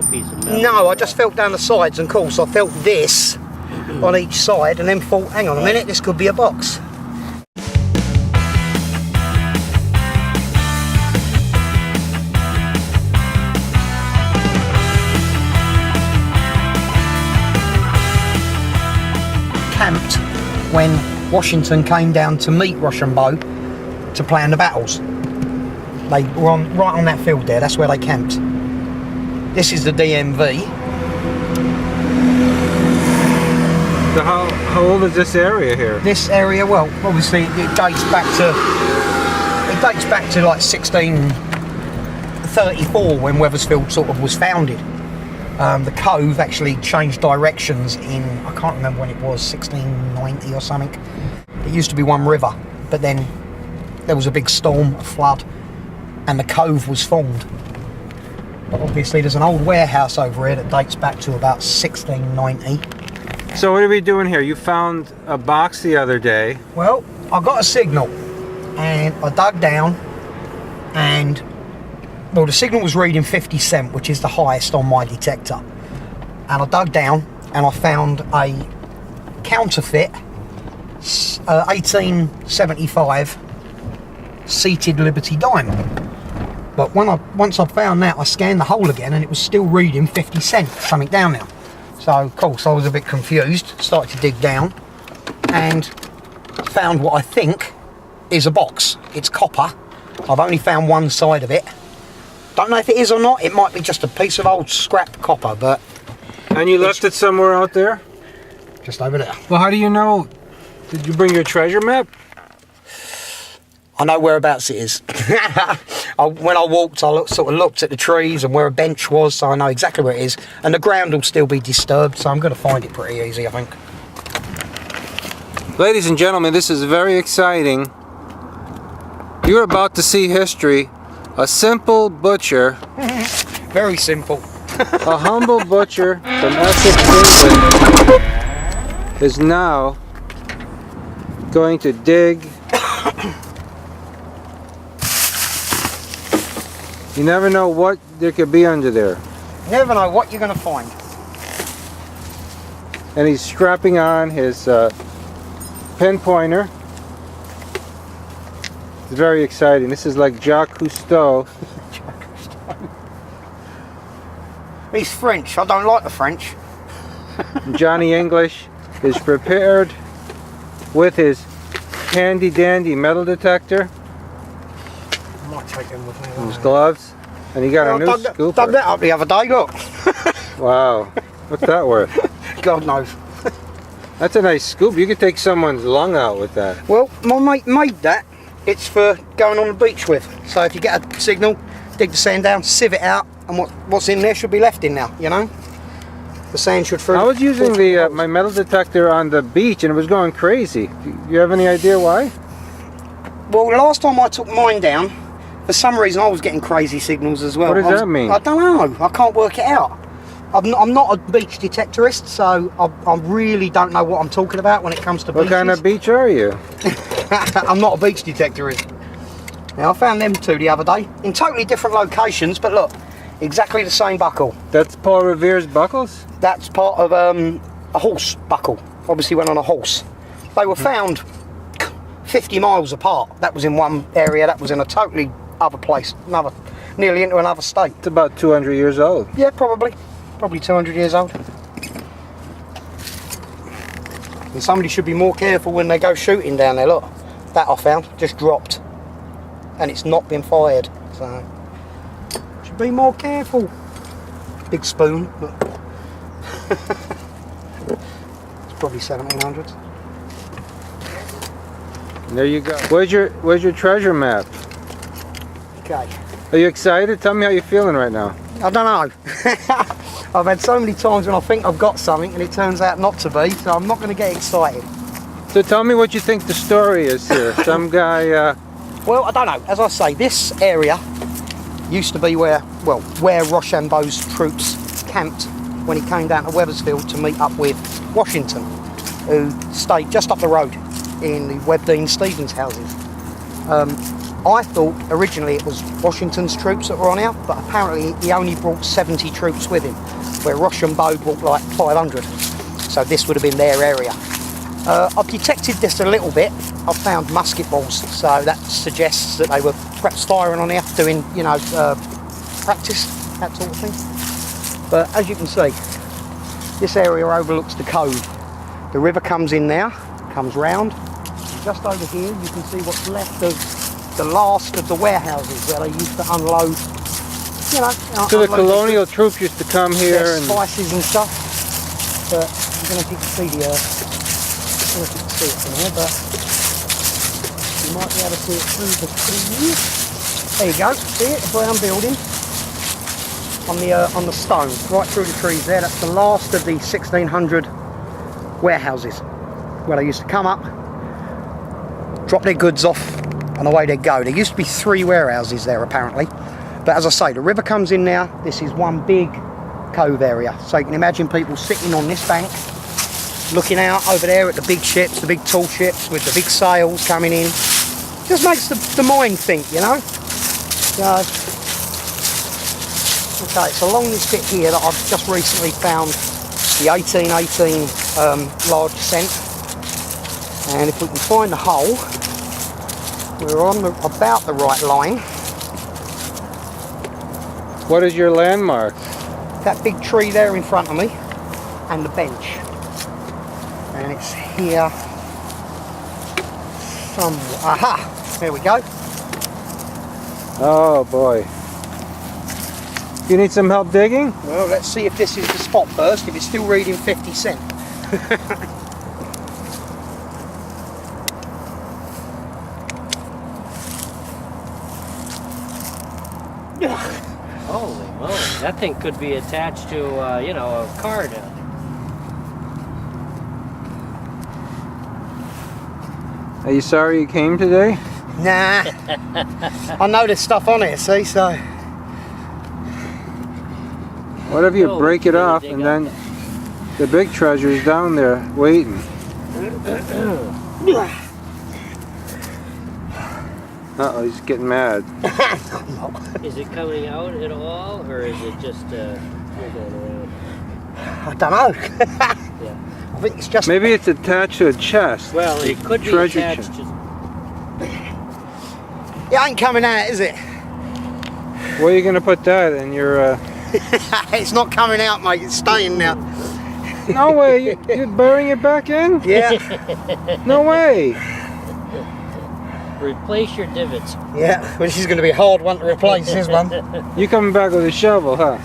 another piece of metal? No, I just felt down the sides, and of course I felt this on each side, and then thought, hang on a minute, this could be a box. Camped when Washington came down to meet Rochambeau to plan the battles. They were right on that field there, that's where they camped. This is the DMV. So how old is this area here? This area, well, obviously it dates back to like 1634 when Wethersfield sort of was founded. The cove actually changed directions in, I can't remember when it was, 1690 or something. It used to be one river, but then there was a big storm, a flood, and the cove was formed. But obviously there's an old warehouse over here that dates back to about 1690. So what are we doing here? You found a box the other day. Well, I got a signal and I dug down, and well, the signal was reading 50 cent, which is the highest on my detector. And I dug down and I found a counterfeit 1875 seated Liberty dime. But once I found that, I scanned the hole again and it was still reading 50 cent, something down there. So of course I was a bit confused, started to dig down and found what I think is a box. It's copper. I've only found one side of it. Don't know if it is or not. It might be just a piece of old scrap copper, but... And you left it somewhere out there? Just over there. Well, how do you know? Did you bring your treasure map? I know whereabouts it is. When I walked, I sort of looked at the trees and where a bench was, so I know exactly where it is. And the ground will still be disturbed, so I'm going to find it pretty easy, I think. Ladies and gentlemen, this is very exciting. You're about to see history. A simple butcher. Very simple. A humble butcher from Essex, England, is now going to dig. You never know what there could be under there. You never know what you're going to find. And he's strapping on his pen pointer. It's very exciting. This is like Jacques Cousteau. He's French. I don't like the French. Johnny English is prepared with his handy dandy metal detector. I might take him with me. And his gloves. And he got a new scooper. Dug that up the other day, look. Wow. What's that worth? God knows. That's a nice scoop. You could take someone's lung out with that. Well, my mate made that. It's for going on the beach with. So if you get a signal, dig the sand down, sieve it out, and what's in there should be left in there, you know? The sand should through. I was using my metal detector on the beach and it was going crazy. Do you have any idea why? Well, the last time I took mine down, for some reason I was getting crazy signals as well. What does that mean? I don't know. I can't work it out. I'm not a beach detectorist, so I really don't know what I'm talking about when it comes to beaches. What kind of beach are you? I'm not a beach detectorist. Now, I found them two the other day in totally different locations, but look, exactly the same buckle. That's Paul Revere's buckles? That's part of a horse buckle. Obviously went on a horse. They were found 50 miles apart. That was in one area, that was in a totally other place, nearly into another state. It's about 200 years old. Yeah, probably 200 years old. And somebody should be more careful when they go shooting down there. Look, that I found just dropped, and it's not been fired. So should be more careful. Big spoon. But it's probably 1700s. There you go. Where's your treasure map? Okay. Are you excited? Tell me how you're feeling right now. I don't know. I've had so many times when I think I've got something and it turns out not to be, so I'm not going to get excited. So tell me what you think the story is here. Some guy... Well, I don't know. As I say, this area used to be where Rochambeau's troops camped when he came down to Wethersfield to meet up with Washington, who stayed just up the road in the Webdean Stevens houses. I thought originally it was Washington's troops that were on here, but apparently he only brought 70 troops with him, where Rochambeau brought like 500. So this would have been their area. I've detected this a little bit. I've found musket balls, so that suggests that they were perhaps firing on here, doing, you know, practice, that sort of thing. But as you can see, this area overlooks the cove. The river comes in now, comes round. Just over here, you can see what's left of the last of the warehouses where they used to unload, you know. So the colonial troops used to come here and spices and stuff. But I don't know if you can see the, I don't know if you can see it from here, but you might be able to see it through the trees. There you go. See it, the brown building on the stone, right through the trees there. That's the last of the 1600 warehouses where they used to come up, drop their goods off, and away they go. There used to be 3 warehouses there apparently, but as I say, the river comes in now. This is one big cove area, so you can imagine people sitting on this bank looking out over there at the big ships, the big tall ships with the big sails coming in. Just makes the mind think, you know. So, okay, it's along this bit here that I've just recently found the 1818 large cent, and if we can find the hole, we're on about the right line. what is your landmark? That big tree there in front of me, and the bench, and it's here somewhere. Aha! There we go. Oh boy. You need some help digging? Well, let's see if this is the spot first, if it's still reading 50 cent. Holy moly, that thing could be attached to, you know, a card. Are you sorry you came today? Nah. I know there's stuff on it, see, so. What if you Oh, break it really off dig and up then the big treasure's down there waiting? Uh-oh, he's getting mad. Is it coming out at all, or is it just you're going around? I don't know. Yeah. I think it's just. Maybe it's attached to a chest. Well, it could be Treasure attached chest. to. It ain't coming out, is it? Where are you going to put that in your... It's not coming out, mate. It's staying now. No way, you're burying it back in? Yeah. No way. Replace your divots. Yeah. Which is going to be a hard one to replace, this one. You coming back with a shovel, huh?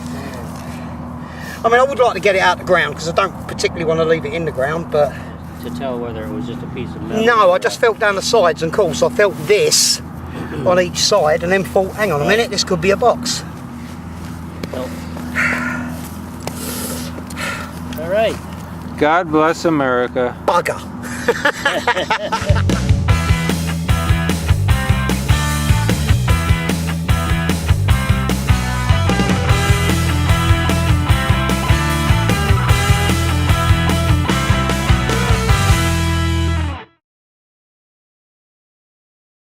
I mean, I would like to get it out the ground because I don't particularly want to leave it in the ground, but. To tell whether it was just a piece of metal. No, I just felt down the sides, and course I felt this on each side, and then thought, hang on a minute, this could be a box. Nope. All right. God bless America. Bugger.